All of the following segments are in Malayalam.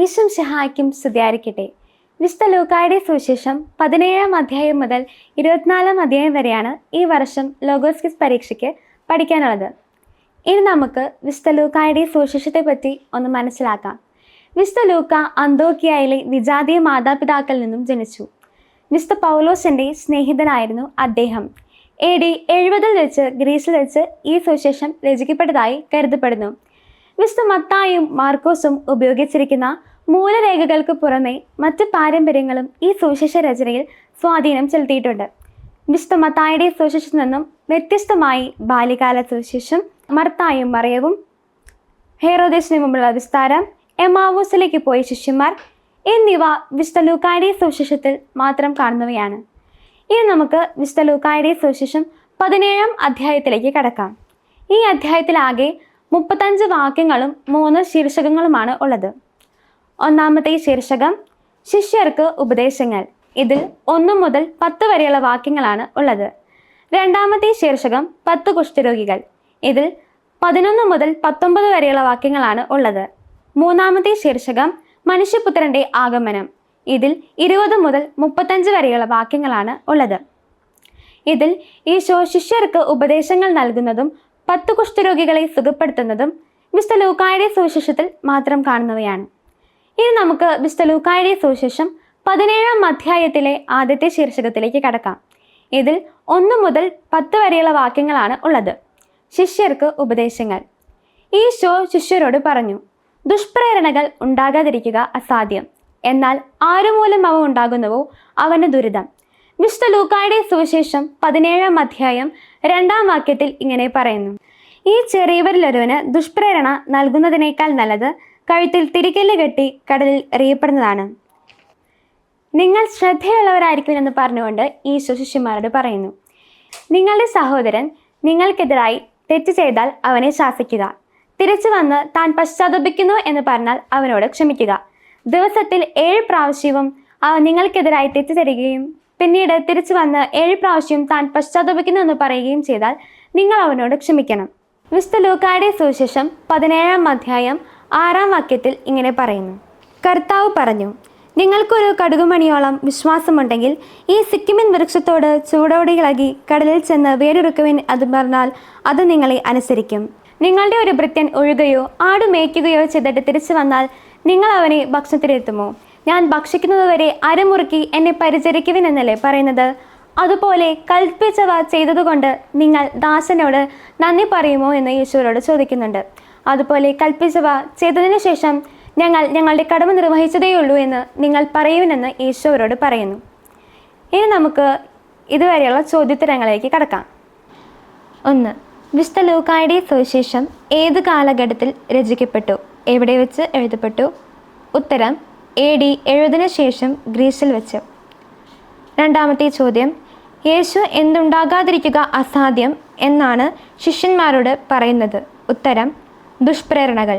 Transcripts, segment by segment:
ഈശും ശിഹായ്ക്കും സ്തുതിയായിരിക്കട്ടെ. വിശുദ്ധ ലൂക്കായുടെ സുവിശേഷം 17-ാം അധ്യായം മുതൽ 24-ാം അധ്യായം വരെയാണ് ഈ വർഷം ലോഗോസ് ക്വിസ് പരീക്ഷയ്ക്ക് പഠിക്കാനുള്ളത്. ഇനി നമുക്ക് വിശുദ്ധ ലൂക്കായുടെ സുവിശേഷത്തെ പറ്റി ഒന്ന് മനസ്സിലാക്കാം. വിശുദ്ധ ലൂക്ക അന്തോക്കിയയിലെ വിജാതീയ മാതാപിതാക്കളിൽ നിന്നും ജനിച്ചു. വിശുദ്ധ പൗലോസിൻ്റെ സ്നേഹിതനായിരുന്നു അദ്ദേഹം. AD 70 വെച്ച് ഗ്രീസിൽ വെച്ച് ഈ സുവിശേഷം രചിക്കപ്പെട്ടതായി കരുതപ്പെടുന്നു. വിശുദ്ധ മത്തായും മാർക്കോസും ഉപയോഗിച്ചിരിക്കുന്ന മൂലരേഖകൾക്ക് പുറമെ മറ്റ് പാരമ്പര്യങ്ങളും ഈ സുവിശേഷ രചനയിൽ സ്വാധീനം ചെലുത്തിയിട്ടുണ്ട്. വിശുദ്ധ മത്തായിയുടെ സുവിശേഷത്തിൽ നിന്നും വ്യത്യസ്തമായി ബാല്യകാല സുവിശേഷം, മർത്തായും മറിയവും, ഹെറോദേസിന് മുമ്പുള്ള വിസ്താരം, എമ്മാവൂസിലേക്ക് പോയ ശിഷ്യന്മാർ എന്നിവ വിശുദ്ധ ലൂക്കായുടെ സുവിശേഷത്തിൽ മാത്രം കാണുന്നവയാണ്. ഇനി നമുക്ക് വിശുദ്ധ ലൂക്കായുടെ സുവിശേഷം 17-ാം അധ്യായത്തിലേക്ക് കടക്കാം. ഈ അധ്യായത്തിലാകെ 35 വാക്യങ്ങളും 3 ശീർഷകങ്ങളുമാണ് ഉള്ളത്. ഒന്നാമത്തെ ശീർഷകം ശിഷ്യർക്ക് ഉപദേശങ്ങൾ. ഇതിൽ 1 മുതൽ 10 വരെയുള്ള വാക്യങ്ങളാണ് ഉള്ളത്. രണ്ടാമത്തെ ശീർഷകം 10 കുഷ്ഠരോഗികൾ. ഇതിൽ 11 മുതൽ 19 വരെയുള്ള വാക്യങ്ങളാണ് ഉള്ളത്. മൂന്നാമത്തെ ശീർഷകം മനുഷ്യപുത്രൻ്റെ ആഗമനം. ഇതിൽ 20 മുതൽ 35 വരെയുള്ള വാക്യങ്ങളാണ് ഉള്ളത്. ഇതിൽ ഈശോ ശിഷ്യർക്ക് ഉപദേശങ്ങൾ നൽകുന്നതും 10 കുഷ്ഠരോഗികളെ സുഖപ്പെടുത്തുന്നതും വിശുദ്ധ ലൂക്കായുടെ സുവിശേഷത്തിൽ മാത്രം കാണുന്നവയാണ്. ഇനി നമുക്ക് വിശുദ്ധ ലൂക്കായുടെ സുവിശേഷം 17-ാം അധ്യായത്തിലെ ആദ്യത്തെ ശീർഷകത്തിലേക്ക് കടക്കാം. ഇതിൽ 1 മുതൽ 10 വരെയുള്ള വാക്യങ്ങളാണ് ഉള്ളത്. ശിഷ്യർക്ക് ഉപദേശങ്ങൾ. ഈശോ ശിഷ്യരോട് പറഞ്ഞു, ദുഷ്പ്രേരണകൾ ഉണ്ടാകാതിരിക്കുക അസാധ്യം, എന്നാൽ ആരുമൂലം അവ ഉണ്ടാകുന്നുവോ അവന് ദുരിതം. വിശുദ്ധ ലൂക്കായുടെ സുവിശേഷം 17-ാം അധ്യായം 2-ാം വാക്യത്തിൽ ഇങ്ങനെ പറയുന്നു, ഈ ചെറിയവരിലൊരുവന് ദുഷ്പ്രേരണ നൽകുന്നതിനേക്കാൾ നല്ലത് കഴുത്തിൽ തിരികല്ല് കെട്ടി കടലിൽ എറിയപ്പെടുന്നതാണ്. നിങ്ങൾ ശ്രദ്ധയുള്ളവരായിരിക്കുമെന്ന് പറഞ്ഞുകൊണ്ട് ഈശോ ശിഷ്യന്മാരോട് പറയുന്നു, നിങ്ങളുടെ സഹോദരൻ നിങ്ങൾക്കെതിരായി തെറ്റ് ചെയ്താൽ അവനെ ശാസിക്കുക. തിരിച്ചു വന്ന് താൻ പശ്ചാത്തപിക്കുന്നു എന്ന് പറഞ്ഞാൽ അവനോട് ക്ഷമിക്കുക. ദിവസത്തിൽ 7 പ്രാവശ്യവും അവൻ നിങ്ങൾക്കെതിരായി തെറ്റ് തരികയും പിന്നീട് തിരിച്ചു വന്ന് 7 പ്രാവശ്യം താൻ പശ്ചാത്തപിക്കുന്നു എന്ന് പറയുകയും ചെയ്താൽ നിങ്ങൾ അവനോട് ക്ഷമിക്കണം. വിശുദ്ധ ലൂക്കായുടെ സുവിശേഷം 17-ാം അധ്യായം 6-ാം വാക്യത്തിൽ ഇങ്ങനെ പറയുന്നു, കർത്താവ് പറഞ്ഞു, നിങ്ങൾക്കൊരു കടുകുമണിയോളം വിശ്വാസമുണ്ടെങ്കിൽ ഈ സിക്കിമിൻ വൃക്ഷത്തോട് ചൂടോടെ ഇളകി കടലിൽ ചെന്ന് വേരൊരുക്കുവിൻ അത് പറഞ്ഞാൽ അത് നിങ്ങളെ അനുസരിക്കും. നിങ്ങളുടെ ഒരു ഭൃത്യൻ ഒഴുകുകയോ ആട് മേയ്ക്കുകയോ ചെയ്തിട്ട് തിരിച്ചു വന്നാൽ നിങ്ങൾ അവനെ ഭക്ഷണത്തിലെത്തുമോ? ഞാൻ ഭക്ഷിക്കുന്നതുവരെ അരമുറുക്കി എന്നെ പരിചരിക്കുവിൻ എന്നല്ലേ പറയുന്നത്? അതുപോലെ കൽപ്പിച്ചവ ചെയ്തതുകൊണ്ട് നിങ്ങൾ ദാസനോട് നന്ദി പറയുമോ എന്ന് യേശുവരോട് ചോദിക്കുന്നുണ്ട്. അതുപോലെ കൽപ്പിച്ചവ ചെയ്തതിനു ശേഷം ഞങ്ങൾ ഞങ്ങളുടെ കടമ നിർവഹിച്ചതേയുള്ളൂ എന്ന് നിങ്ങൾ പറയുവിനെന്ന് യേശുവരോട് പറയുന്നു. ഇനി നമുക്ക് ഇതുവരെയുള്ള ചോദ്യോത്തരങ്ങളിലേക്ക് കടക്കാം. 1. വിശുദ്ധ ലൂക്കായുടെ സുവിശേഷം ഏത് കാലഘട്ടത്തിൽ രചിക്കപ്പെട്ടു? എവിടെ വെച്ച് എഴുതപ്പെട്ടു? ഉത്തരം AD 70 ശേഷം ഗ്രീസിൽ വെച്ച്. രണ്ടാമത്തെ ചോദ്യം, യേശു എന്തുണ്ടാകാതിരിക്കുക അസാധ്യം എന്നാണ് ശിഷ്യന്മാരോട് പറയുന്നത്? ഉത്തരം ദുഷ്പ്രേരണകൾ.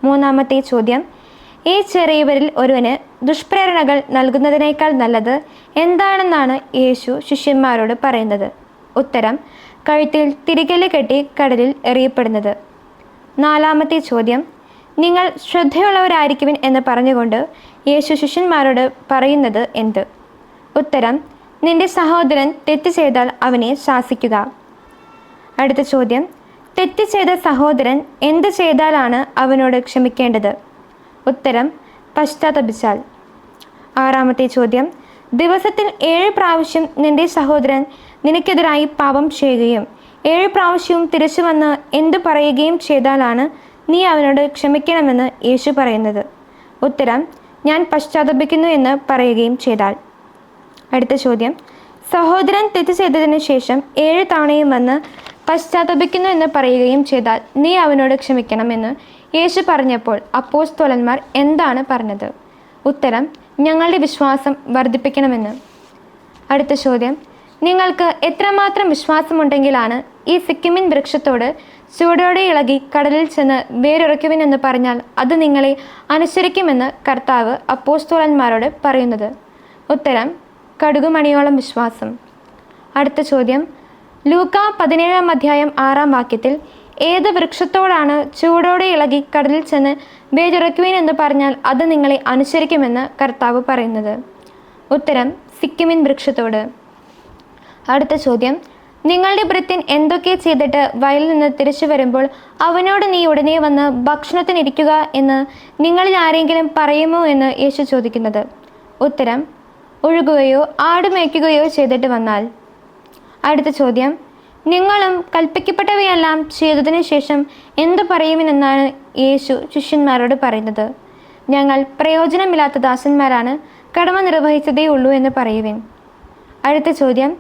മൂന്നാമത്തെ ചോദ്യം, ഈ ചെറിയവരിൽ ഒരുവന് ദുഷ്പ്രേരണകൾ നൽകുന്നതിനേക്കാൾ നല്ലത് എന്താണെന്നാണ് യേശു ശിഷ്യന്മാരോട് പറയുന്നത്? ഉത്തരം കഴുത്തിൽ തിരികല്ല് കെട്ടി കടലിൽ എറിയപ്പെടുന്നത്. നാലാമത്തെ ചോദ്യം, നിങ്ങൾ ശ്രദ്ധയുള്ളവരായിരിക്കുവിൻ എന്ന് പറഞ്ഞുകൊണ്ട് യേശു ശിഷ്യന്മാരോട് പറയുന്നത് എന്ത്? ഉത്തരം നിന്റെ സഹോദരൻ തെറ്റ് ചെയ്താൽ അവനെ ശാസിക്കുക. അടുത്ത ചോദ്യം, തെറ്റ് ചെയ്ത സഹോദരൻ എന്ത് ചെയ്താലാണ് അവനോട് ക്ഷമിക്കേണ്ടത്? ഉത്തരം പശ്ചാത്തപിച്ചാൽ. ആറാമത്തെ ചോദ്യം, ദിവസത്തിൽ 7 പ്രാവശ്യം നിന്റെ സഹോദരൻ നിനക്കെതിരായി പാപം ചെയ്യുകയും 7 പ്രാവശ്യവും തിരിച്ചു വന്ന് എന്തു പറയുകയും ചെയ്താലാണ് നീ അവനോട് ക്ഷമിക്കണമെന്ന് യേശു പറയുന്നത്? ഉത്തരം ഞാൻ പശ്ചാത്തപിക്കുന്നു എന്ന് പറയുകയും ചെയ്താൽ. അടുത്ത ചോദ്യം, സഹോദരൻ തെറ്റ് ചെയ്തതിനു ശേഷം 7 തവണയും വന്ന് പശ്ചാത്തപിക്കുന്നു എന്ന് പറയുകയും ചെയ്താൽ നീ അവനോട് ക്ഷമിക്കണമെന്ന് യേശു പറഞ്ഞപ്പോൾ അപ്പോസ്തലന്മാർ എന്താണ് പറഞ്ഞത്? ഉത്തരം ഞങ്ങളുടെ വിശ്വാസം വർദ്ധിപ്പിക്കണമെന്ന്. അടുത്ത ചോദ്യം, നിങ്ങൾക്ക് എത്രമാത്രം വിശ്വാസമുണ്ടെങ്കിലാണ് ഈ സിക്കിമിൻ വൃക്ഷത്തോട് ചൂടോടെ ഇളകി കടലിൽ ചെന്ന് വേരൊരുക്കുവിൻ എന്ന് പറഞ്ഞാൽ അത് നിങ്ങളെ അനുസരിക്കുമെന്ന് കർത്താവ് അപ്പോസ്തലന്മാരോട് പറയുന്നത്? ഉത്തരം കടുകുമണിയോളം വിശ്വാസം. അടുത്ത ചോദ്യം, ലൂക്ക 17-ാം അധ്യായം 6-ാം വാക്യത്തിൽ ഏത് വൃക്ഷത്തോടാണ് ചൂടോടെ ഇളകി കടലിൽ ചെന്ന് വേരുറയ്ക്കുവിൻ എന്ന് പറഞ്ഞാൽ അത് നിങ്ങളെ അനുസരിക്കുമെന്ന് കർത്താവ് പറയുന്നത്? ഉത്തരം, സിക്കിമിൻ വൃക്ഷത്തോട്. അടുത്ത ചോദ്യം, നിങ്ങളുടെ ഭൃത്യൻ എന്തൊക്കെ ചെയ്തിട്ട് വയലിൽ നിന്ന് തിരിച്ചു വരുമ്പോൾ അവനോട് നീ ഉടനെ വന്ന് ഭക്ഷണത്തിനിരിക്കുക എന്ന് നിങ്ങളിൽ ആരെങ്കിലും പറയുമോ എന്ന് യേശു ചോദിക്കുന്നത്? ഉത്തരം, ഒഴുകുകയോ ആട് മേയ്ക്കുകയോ ചെയ്തിട്ട് വന്നാൽ. അടുത്ത ചോദ്യം, നിങ്ങളും കൽപ്പിക്കപ്പെട്ടവയെല്ലാം ചെയ്തതിനു ശേഷം എന്തു പറയുമെന്നാണ് യേശു ശിഷ്യന്മാരോട് പറയുന്നത്? ഞങ്ങൾ പ്രയോജനമില്ലാത്ത ദാസന്മാരാണ്, കടമ നിർവഹിച്ചതേ ഉള്ളൂ എന്ന് പറയുവിൻ. അടുത്ത ചോദ്യം,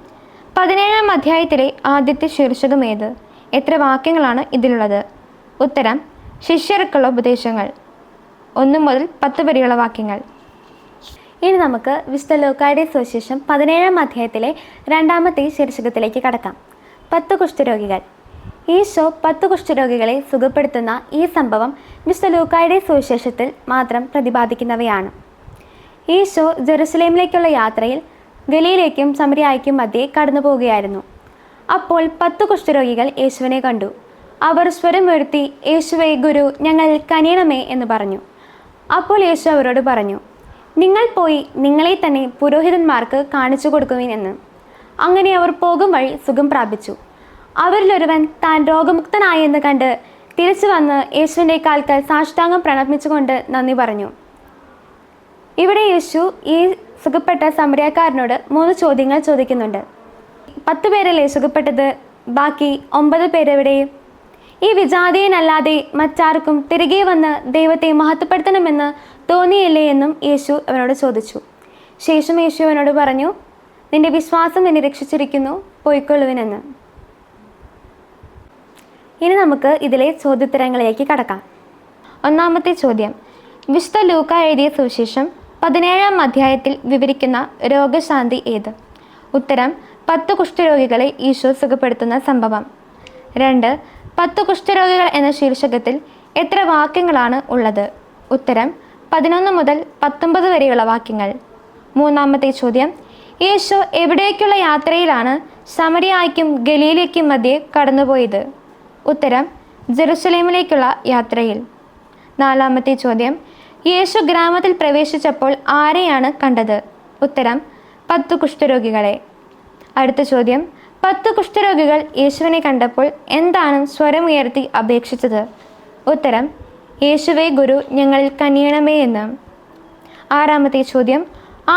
17-ാം അധ്യായത്തിലെ ആദ്യത്തെ ശീർഷകം ഏത്? എത്ര വാക്യങ്ങളാണ് ഇതിലുള്ളത്? ഉത്തരം, ശിഷ്യർക്കുള്ള ഉപദേശങ്ങൾ. 1 മുതൽ 10 വരെയുള്ള വാക്യങ്ങൾ. ഇനി നമുക്ക് വിശുദ്ധ ലൂക്കായുടെ സുവിശേഷം 17-ാം അധ്യായത്തിലെ 2-ാമത്തെ ശീർഷകത്തിലേക്ക് കടക്കാം. 10 കുഷ്ഠരോഗികൾ. ഈശോ 10 കുഷ്ഠരോഗികളെ സുഖപ്പെടുത്തുന്ന ഈ സംഭവം വിശുദ്ധ ലൂക്കായുടെ സുവിശേഷത്തിൽ മാത്രം പ്രതിപാദിക്കുന്നവയാണ്. ഈശോ ജെറുസലേമിലേക്കുള്ള യാത്രയിൽ ഗലീലയ്ക്കും സമരിയായ്ക്കും മധ്യേ കടന്നു പോവുകയായിരുന്നു. അപ്പോൾ 10 കുഷ്ഠരോഗികൾ യേശുവിനെ കണ്ടു. അവർ സ്വരം ഉയർത്തി, യേശുവേ, ഗുരു, ഞങ്ങൾ കനിയണമേ എന്ന് പറഞ്ഞു. അപ്പോൾ യേശു അവരോട് പറഞ്ഞു, നിങ്ങൾ പോയി നിങ്ങളെ തന്നെ പുരോഹിതന്മാർക്ക് കാണിച്ചു കൊടുക്കുവിൻ എന്ന്. അങ്ങനെ അവർ പോകും വഴി സുഖം പ്രാപിച്ചു. അവരിലൊരുവൻ താൻ രോഗമുക്തനായെന്ന് കണ്ട് തിരിച്ചു വന്ന് യേശുവിൻ്റെ കാൽക്കൽ സാഷ്ടാംഗം പ്രണമിച്ചുകൊണ്ട് നന്ദി പറഞ്ഞു. ഇവിടെ യേശു ഈ സുഖപ്പെട്ട സമരിയാക്കാരനോട് 3 ചോദ്യങ്ങൾ ചോദിക്കുന്നുണ്ട്. 10 പേരല്ലേ സുഖപ്പെട്ടത്? ബാക്കി 9 പേരെവിടെ? ഈ വിജാതീയനല്ലാതെ മറ്റാർക്കും തിരികെ വന്ന് ദൈവത്തെ മഹത്വപ്പെടുത്തണമെന്ന് തോന്നിയില്ലേ എന്നും യേശു അവനോട് ചോദിച്ചു. ശേഷം യേശു അവനോട് പറഞ്ഞു, നിന്റെ വിശ്വാസം നിന്നെ രക്ഷിച്ചിരിക്കുന്നു, പോയിക്കൊള്ളുവിനെന്ന്. ഇനി നമുക്ക് ഇതിലെ ചോദ്യോത്തരങ്ങളിലേക്ക് കടക്കാം. ഒന്നാമത്തെ ചോദ്യം, വിശുദ്ധ ലൂക്ക എഴുതിയ സുവിശേഷം 17-ാം അധ്യായത്തിൽ വിവരിക്കുന്ന രോഗശാന്തി ഏത്? ഉത്തരം, 10 കുഷ്ഠരോഗികളെ ഈശോ സുഖപ്പെടുത്തുന്ന സംഭവം. 2, 10 കുഷ്ഠരോഗികൾ എന്ന ശീർഷകത്തിൽ എത്ര വാക്യങ്ങളാണ് ഉള്ളത്? ഉത്തരം, 11 മുതൽ 19 വരെയുള്ള വാക്യങ്ങൾ. മൂന്നാമത്തെ ചോദ്യം, യേശു എവിടേക്കുള്ള യാത്രയിലാണ് സമരിയായ്ക്കും ഗലീലയ്ക്കും മധ്യേ കടന്നുപോയത്? ഉത്തരം, ജെറുസലേമിലേക്കുള്ള യാത്രയിൽ. നാലാമത്തെ ചോദ്യം, യേശു ഗ്രാമത്തിൽ പ്രവേശിച്ചപ്പോൾ ആരെയാണ് കണ്ടത്? ഉത്തരം, 10 കുഷ്ഠരോഗികളെ. അടുത്ത ചോദ്യം, 10 കുഷ്ഠരോഗികൾ യേശുവിനെ കണ്ടപ്പോൾ എന്താണ് സ്വരമുയർത്തി അപേക്ഷിച്ചത്? ഉത്തരം, യേശുവേ, ഗുരു, ഞങ്ങളിൽ കനിയണമേ എന്ന്. ആറാമത്തെ ചോദ്യം,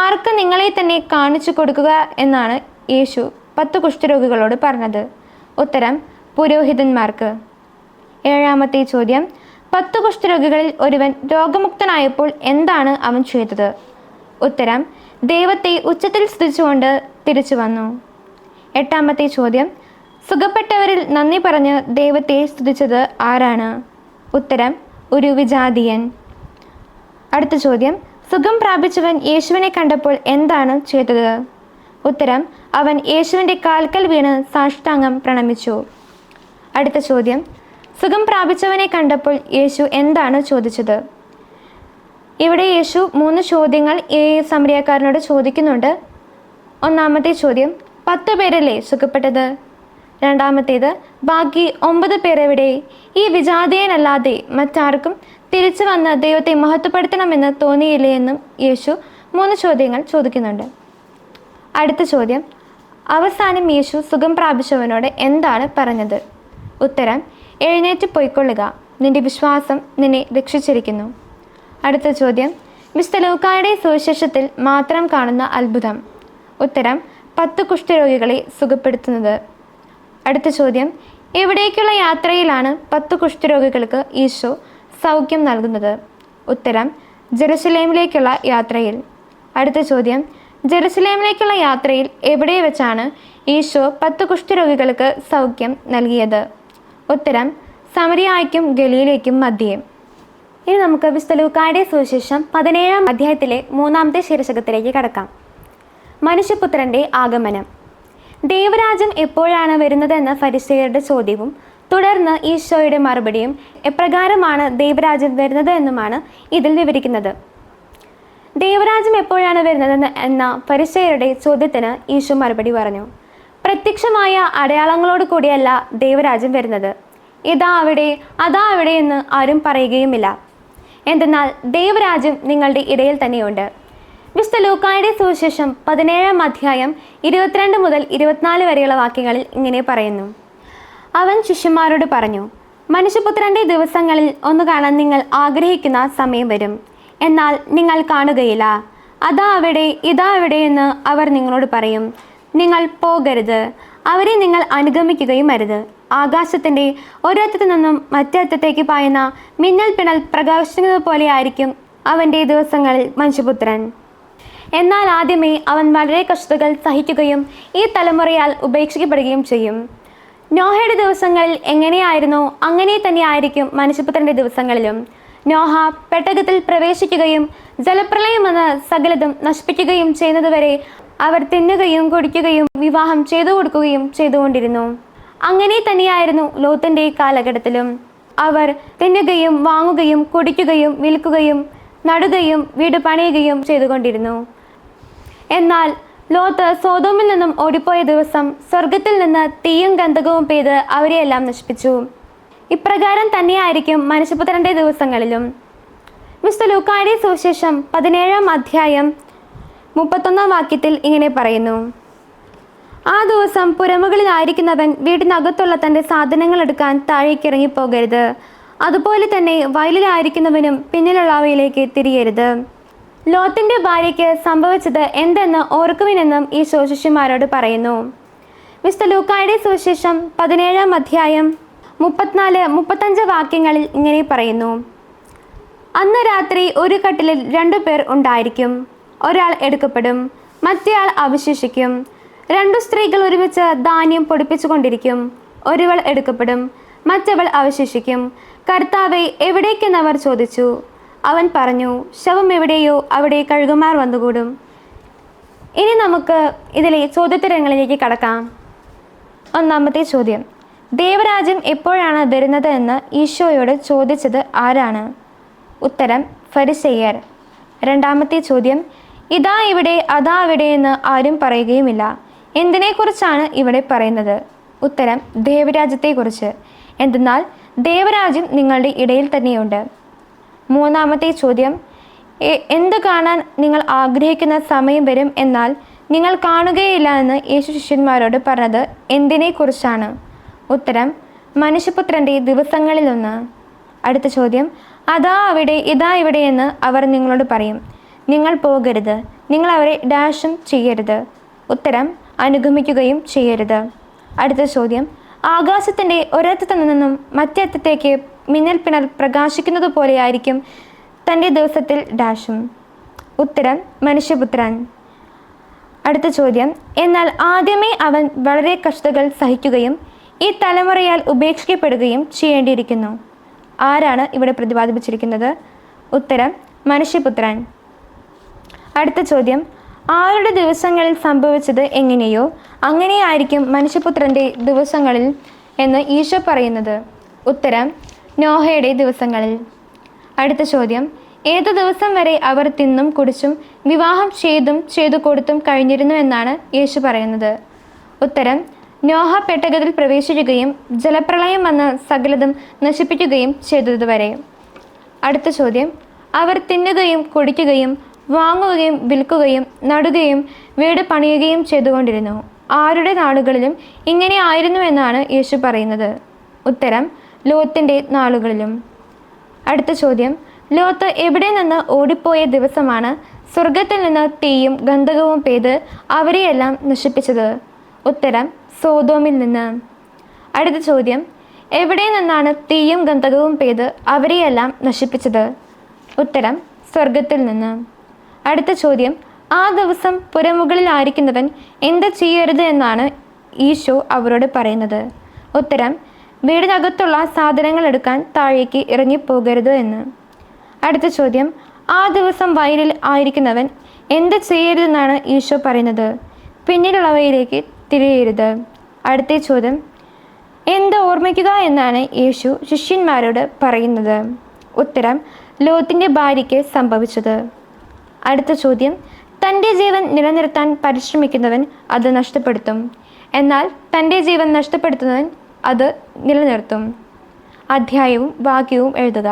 ആർക്ക് നിങ്ങളെ തന്നെ കാണിച്ചു കൊടുക്കുക എന്നാണ് യേശു 10 കുഷ്ഠരോഗികളോട് പറഞ്ഞത്? ഉത്തരം, പുരോഹിതന്മാർക്ക്. ഏഴാമത്തെ ചോദ്യം, 10 കുഷ്ഠരോഗികളിൽ ഒരുവൻ രോഗമുക്തനായപ്പോൾ എന്താണ് അവൻ ചെയ്തത്? ഉത്തരം, ദൈവത്തെ ഉച്ചത്തിൽ സ്തുതിച്ചുകൊണ്ട് തിരിച്ചു വന്നു. എട്ടാമത്തെ ചോദ്യം, സുഖപ്പെട്ടവരിൽ നന്ദി പറഞ്ഞ് ദൈവത്തെ സ്തുതിച്ചത് ആരാണ്? ഉത്തരം, ഒരു വിജാതീയൻ. അടുത്ത ചോദ്യം, സുഖം പ്രാപിച്ചവൻ യേശുവിനെ കണ്ടപ്പോൾ എന്താണ് ചെയ്തത്? ഉത്തരം, അവൻ യേശുവിൻ്റെ കാൽക്കൽ വീണ് സാഷ്ടാംഗം പ്രണമിച്ചു. അടുത്ത ചോദ്യം, സുഖം പ്രാപിച്ചവനെ കണ്ടപ്പോൾ യേശു എന്താണ് ചോദിച്ചത്? ഇവിടെ യേശു 3 ചോദ്യങ്ങൾ ഈ സമരിയാക്കാരനോട് ചോദിക്കുന്നുണ്ട്. ഒന്നാമത്തെ ചോദ്യം, 10 പേരല്ലേ സുഖപ്പെട്ടത്? രണ്ടാമത്തേത്, ബാക്കി 9 പേരെവിടെ? ഈ വിജാതീയനല്ലാതെ മറ്റാർക്കും തിരിച്ചു വന്ന് ദൈവത്തെ മഹത്വപ്പെടുത്തണമെന്ന് തോന്നിയില്ലേ എന്നും യേശു 3 ചോദ്യങ്ങൾ ചോദിക്കുന്നുണ്ട്. അടുത്ത ചോദ്യം, അവസാനം യേശു സുഖം പ്രാപിച്ചവനോട് എന്താണ് പറഞ്ഞത്? ഉത്തരം, എഴുന്നേറ്റ് പൊയ്ക്കൊള്ളുക, നിന്റെ വിശ്വാസം നിന്നെ രക്ഷിച്ചിരിക്കുന്നു. അടുത്ത ചോദ്യം, വിശുദ്ധ ലൂക്കായുടെ സുവിശേഷത്തിൽ മാത്രം കാണുന്ന അത്ഭുതം? ഉത്തരം, 10 കുഷ്ഠരോഗികളെ സുഖപ്പെടുത്തുന്നത്. അടുത്ത ചോദ്യം, എവിടേക്കുള്ള യാത്രയിലാണ് 10 കുഷ്ഠരോഗികൾക്ക് ഈശോ സൗഖ്യം നൽകുന്നത്? ഉത്തരം, ജെറുസലേമിലേക്കുള്ള യാത്രയിൽ. അടുത്ത ചോദ്യം, ജെറുസലേമിലേക്കുള്ള യാത്രയിൽ എവിടെ വെച്ചാണ് ഈശോ 10 കുഷ്ഠരോഗികൾക്ക് സൗഖ്യം നൽകിയത്? ഉത്തരം, സമരിയായ്ക്കും ഗലീലയ്ക്കും മധ്യേ. ഇനി നമുക്ക് വിശുദ്ധ ലൂക്കായുടെ സുവിശേഷം 17-ാം അധ്യായത്തിലെ 3-ാമത്തെ ശീർഷകത്തിലേക്ക് കടക്കാം. മനുഷ്യപുത്രൻ്റെ ആഗമനം. ദൈവരാജ്യം എപ്പോഴാണ് വരുന്നതെന്ന ഫരിസേയരുടെ ചോദ്യവും തുടർന്ന് ഈശോയുടെ മറുപടിയും എപ്രകാരമാണ് ദൈവരാജ്യം വരുന്നത് എന്നുമാണ് ഇതിൽ വിവരിക്കുന്നത്. ദൈവരാജ്യം എപ്പോഴാണ് വരുന്നതെന്ന് എന്ന ഫരിസേയരുടെ ചോദ്യത്തിന് ഈശോ മറുപടി പറഞ്ഞു, പ്രത്യക്ഷമായ അടയാളങ്ങളോട് കൂടിയല്ല ദൈവരാജ്യം വരുന്നത്. ഇതാ അവിടെ അതാ അവിടെ എന്ന് ആരും പറയുകയുമില്ല. എന്തെന്നാൽ ദൈവരാജ്യം നിങ്ങളുടെ ഇടയിൽ തന്നെയുണ്ട്. വിശുദ്ധ ലൂക്കായുടെ സുവിശേഷം 17-ാം അധ്യായം 22 മുതൽ 24 വരെയുള്ള വാക്യങ്ങളിൽ ഇങ്ങനെ പറയുന്നു: അവൻ ശിഷ്യന്മാരോട് പറഞ്ഞു, മനുഷ്യപുത്രൻ്റെ ദിവസങ്ങളിൽ ഒന്ന് കാണാൻ നിങ്ങൾ ആഗ്രഹിക്കുന്ന സമയം വരും, എന്നാൽ നിങ്ങൾ കാണുകയില്ല. അതാ അവിടെ ഇതാ അവിടെ എന്ന് അവർ നിങ്ങളോട് പറയും. നിങ്ങൾ പോകരുത്, അവരെ നിങ്ങൾ അനുഗമിക്കുകയും അരുത്. ആകാശത്തിൻ്റെ ഒരറ്റത്തു നിന്നും മറ്റേ അറ്റത്തേക്ക് പായുന്ന മിന്നൽ പിണൽ പ്രകാശിക്കുന്നത് പോലെ ആയിരിക്കും അവൻ്റെ ദിവസങ്ങളിൽ മനുഷ്യപുത്രൻ. എന്നാൽ ആദ്യമേ അവൻ വളരെ കഷ്ടതകൾ സഹിക്കുകയും ഈ തലമുറയാൽ ഉപേക്ഷിക്കപ്പെടുകയും ചെയ്യും. നോഹയുടെ ദിവസങ്ങളിൽ എങ്ങനെയായിരുന്നോ അങ്ങനെ തന്നെ ആയിരിക്കും മനുഷ്യപുത്രൻ്റെ ദിവസങ്ങളിലും. നോഹ പെട്ടകത്തിൽ പ്രവേശിക്കുകയും ജലപ്രളയം വന്ന് സകലതും നശിപ്പിക്കുകയും ചെയ്യുന്നതുവരെ അവർ തിന്നുകയും കുടിക്കുകയും വിവാഹം ചെയ്തു കൊടുക്കുകയും ചെയ്തുകൊണ്ടിരുന്നു. അങ്ങനെ തന്നെയായിരുന്നു ലോത്തിന്റെ കാലഘട്ടത്തിലും. അവർ തിന്നുകയും വാങ്ങുകയും കുടിക്കുകയും വിൽക്കുകയും നടുകയും വീട് പണിയുകയും ചെയ്തുകൊണ്ടിരുന്നു. എന്നാൽ ലോത്ത് സോതോമിൽ നിന്നും ഓടിപ്പോയ ദിവസം സ്വർഗത്തിൽ നിന്ന് തീയും ഗന്ധകവും പെയ്ത് അവരെയെല്ലാം നശിപ്പിച്ചു. ഇപ്രകാരം തന്നെയായിരിക്കും മനുഷ്യപുത്രൻ്റെ ദിവസങ്ങളിലും. വിശുദ്ധ ലൂക്കായുടെ സുവിശേഷം 17-ാം അധ്യായം 31-ാം വാക്യത്തിൽ ഇങ്ങനെ പറയുന്നു: ആ ദിവസം പുരമുകളിലായിരിക്കുന്നവൻ വീടിനകത്തുള്ള തൻ്റെ സാധനങ്ങൾ എടുക്കാൻ താഴേക്ക് ഇറങ്ങിപ്പോകരുത്. അതുപോലെ തന്നെ വയലിലായിരിക്കുന്നവനും പിന്നിലുള്ളവയിലേക്ക് തിരിയരുത്. ലോത്തിന്റെ ഭാര്യയ്ക്ക് സംഭവിച്ചത് എന്തെന്ന് ഓർക്കുവിനെന്നും ഈശോ ശിഷ്യന്മാരോട് പറയുന്നു. വിശുദ്ധ ലൂക്കായുടെ സുവിശേഷം 17-ാം അധ്യായം 34-35 വാക്യങ്ങളിൽ ഇങ്ങനെ പറയുന്നു: അന്ന് രാത്രി ഒരു കട്ടിലിൽ 2 പേർ ഉണ്ടായിരിക്കും. ഒരാൾ എടുക്കപ്പെടും, മറ്റേയാൾ അവശേഷിക്കും. 2 സ്ത്രീകൾ ഒരുമിച്ച് ധാന്യം പൊടിപ്പിച്ചുകൊണ്ടിരിക്കും. ഒരുവൾ എടുക്കപ്പെടും, മറ്റവൾ അവശേഷിക്കും. കർത്താവേ, എവിടേക്കെന്നവർ ചോദിച്ചു. അവൻ പറഞ്ഞു, ശവം എവിടെയോ അവിടെ കഴുകുമാർ വന്നുകൂടും. ഇനി നമുക്ക് ഇതിലെ ചോദ്യോത്തരങ്ങളിലേക്ക് കടക്കാം. ഒന്നാമത്തെ ചോദ്യം: ദൈവരാജ്യം എപ്പോഴാണ് വരുന്നത് എന്ന് ഈശോയോട് ചോദിച്ചത് ആരാണ്? ഉത്തരം: ഫരിസേയർ. രണ്ടാമത്തെ ചോദ്യം: ഇതാ ഇവിടെ അതാ അവിടെ എന്ന് ആരും പറയുകയുമില്ല. എന്തിനെക്കുറിച്ചാണ് ഇവിടെ പറയുന്നത്? ഉത്തരം: ദൈവരാജ്യത്തെക്കുറിച്ച്. എന്തെന്നാൽ ദൈവരാജ്യം നിങ്ങളുടെ ഇടയിൽ തന്നെയുണ്ട്. മൂന്നാമത്തെ ചോദ്യം: എന്ത് കാണാൻ നിങ്ങൾ ആഗ്രഹിക്കുന്ന സമയം വരും, എന്നാൽ നിങ്ങൾ കാണുകയില്ല എന്ന് യേശു ശിഷ്യന്മാരോട് പറഞ്ഞത് എന്തിനെക്കുറിച്ചാണ്? ഉത്തരം: മനുഷ്യപുത്രൻ്റെ ദിവസങ്ങളിലൊന്ന്. അടുത്ത ചോദ്യം: അതാ അവിടെ ഇതാ ഇവിടെ എന്ന് അവർ നിങ്ങളോട് പറയും. നിങ്ങൾ പോകരുത്, നിങ്ങൾ അവരെ ഡാഷും ചെയ്യരുത്. ഉത്തരം: അനുഗമിക്കുകയും ചെയ്യരുത്. അടുത്ത ചോദ്യം: ആകാശത്തിൻ്റെ ഒരറ്റത്തു നിന്നും മറ്റേ അറ്റത്തേക്ക് മിന്നൽ പിണൽ പ്രകാശിക്കുന്നത് പോലെയായിരിക്കും തൻ്റെ ദിവസത്തിൽ ഡാഷും. ഉത്തരം: മനുഷ്യപുത്രൻ. അടുത്ത ചോദ്യം: എന്നാൽ ആദ്യമേ അവൻ വളരെ കഷ്ടതകൾ സഹിക്കുകയും ഈ തലമുറയാൽ ഉപേക്ഷിക്കപ്പെടുകയും ചെയ്യേണ്ടിയിരിക്കുന്നു. ആരാണ് ഇവിടെ പ്രതിപാദിപ്പിച്ചിരിക്കുന്നത്? ഉത്തരം: മനുഷ്യപുത്രൻ. അടുത്ത ചോദ്യം: ആരുടെ ദിവസങ്ങളിൽ സംഭവിച്ചത് എങ്ങനെയോ അങ്ങനെയായിരിക്കും മനുഷ്യപുത്രൻ്റെ ദിവസങ്ങളിൽ എന്ന് ഈശോ പറയുന്നത്? ഉത്തരം: നോഹയുടെ ദിവസങ്ങളിൽ. അടുത്ത ചോദ്യം: ഏതു ദിവസം വരെ അവർ തിന്നും കുടിച്ചും വിവാഹം ചെയ്തു കൊടുത്തും കഴിഞ്ഞിരുന്നു എന്നാണ് യേശു പറയുന്നത്? ഉത്തരം: നോഹ പെട്ടകത്തിൽ പ്രവേശിക്കുകയും ജലപ്രളയം വന്ന് സകലതും നശിപ്പിക്കുകയും ചെയ്തതുവരെ. അടുത്ത ചോദ്യം: അവർ തിന്നുകയും കുടിക്കുകയും വാങ്ങുകയും വിൽക്കുകയും നടുകയും വീട് പണിയുകയും ചെയ്തുകൊണ്ടിരുന്നു. ആരുടെ നാടുകളിലും ഇങ്ങനെ ആയിരുന്നു എന്നാണ് യേശു പറയുന്നത്? ഉത്തരം: ലോത്തിൻ്റെ നാളുകളിലും. അടുത്ത ചോദ്യം: ലോത്ത് എവിടെ നിന്ന് ഓടിപ്പോയ ദിവസമാണ് സ്വർഗത്തിൽ നിന്ന് തീയും ഗന്ധകവും പെയ്ത് അവരെയെല്ലാം നശിപ്പിച്ചത്? ഉത്തരം: സോതോമിൽ നിന്ന്. അടുത്ത ചോദ്യം: എവിടെ നിന്നാണ് തീയും ഗന്ധകവും പെയ്ത് അവരെയെല്ലാം നശിപ്പിച്ചത്? ഉത്തരം: സ്വർഗത്തിൽ നിന്ന്. അടുത്ത ചോദ്യം: ആ ദിവസം പുരമുകളിലായിരിക്കുന്നവൻ എന്ത് ചെയ്യരുത് എന്നാണ് ഈശോ അവരോട് പറയുന്നത്? ഉത്തരം: വീടിനകത്തുള്ള സാധനങ്ങൾ എടുക്കാൻ താഴേക്ക് ഇറങ്ങിപ്പോകരുത് എന്ന്. അടുത്ത ചോദ്യം: ആ ദിവസം വയലിൽ ആയിരിക്കുന്നവൻ എന്ത് ചെയ്യരുതെന്നാണ് ഈശോ പറയുന്നത്? പിന്നിലുള്ളവയിലേക്ക് തിരിയരുത്. അടുത്ത ചോദ്യം: എന്ത് ഓർമ്മിക്കുക എന്നാണ് യേശു ശിഷ്യന്മാരോട് പറയുന്നത്? ഉത്തരം: ലോത്തിൻ്റെ ഭാര്യയ്ക്ക് സംഭവിച്ചത്. അടുത്ത ചോദ്യം: തൻ്റെ ജീവൻ നിലനിർത്താൻ പരിശ്രമിക്കുന്നവൻ അത് നഷ്ടപ്പെടുത്തും, എന്നാൽ തൻ്റെ ജീവൻ നഷ്ടപ്പെടുത്തുന്നവൻ അത് നിലനിർത്തും. അധ്യായവും വാക്യവും എഴുതുക.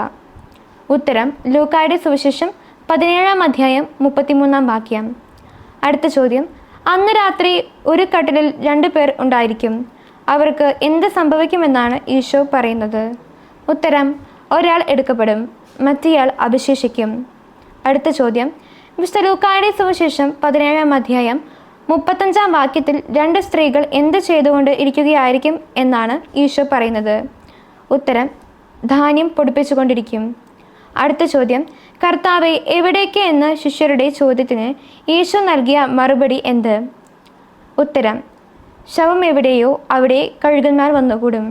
ഉത്തരം ലൂക്കായുടെ സുവിശേഷം 17-ാം അധ്യായം 33-ാം വാക്യം. അടുത്ത ചോദ്യം, അന്ന് രാത്രി ഒരു കട്ടിലിൽ 2 പേർ ഉണ്ടായിരിക്കും. അവർക്ക് എന്ത് സംഭവിക്കുമെന്നാണ് ഈശോ പറയുന്നത്? ഉത്തരം ഒരാൾ എടുക്കപ്പെടും, മറ്റേയാൾ അവശേഷിക്കും. അടുത്ത ചോദ്യം, വിശുദ്ധ ലൂക്കായുടെ സുവിശേഷം 17-ാം അധ്യായം 35-ാം വാക്യത്തിൽ 2 സ്ത്രീകൾ എന്ത് ചെയ്തുകൊണ്ട് ഇരിക്കുകയായിരിക്കും എന്നാണ് ഈശോ പറയുന്നത്? ഉത്തരം ധാന്യം പൊടിപ്പിച്ചുകൊണ്ടിരിക്കും. അടുത്ത ചോദ്യം, കർത്താവെ എവിടേക്ക് എന്ന ശിഷ്യരുടെ ചോദ്യത്തിന് ഈശോ നൽകിയ മറുപടി എന്ത്? ഉത്തരം ശവം എവിടെയോ അവിടെ കഴുകന്മാർ വന്നുകൂടും.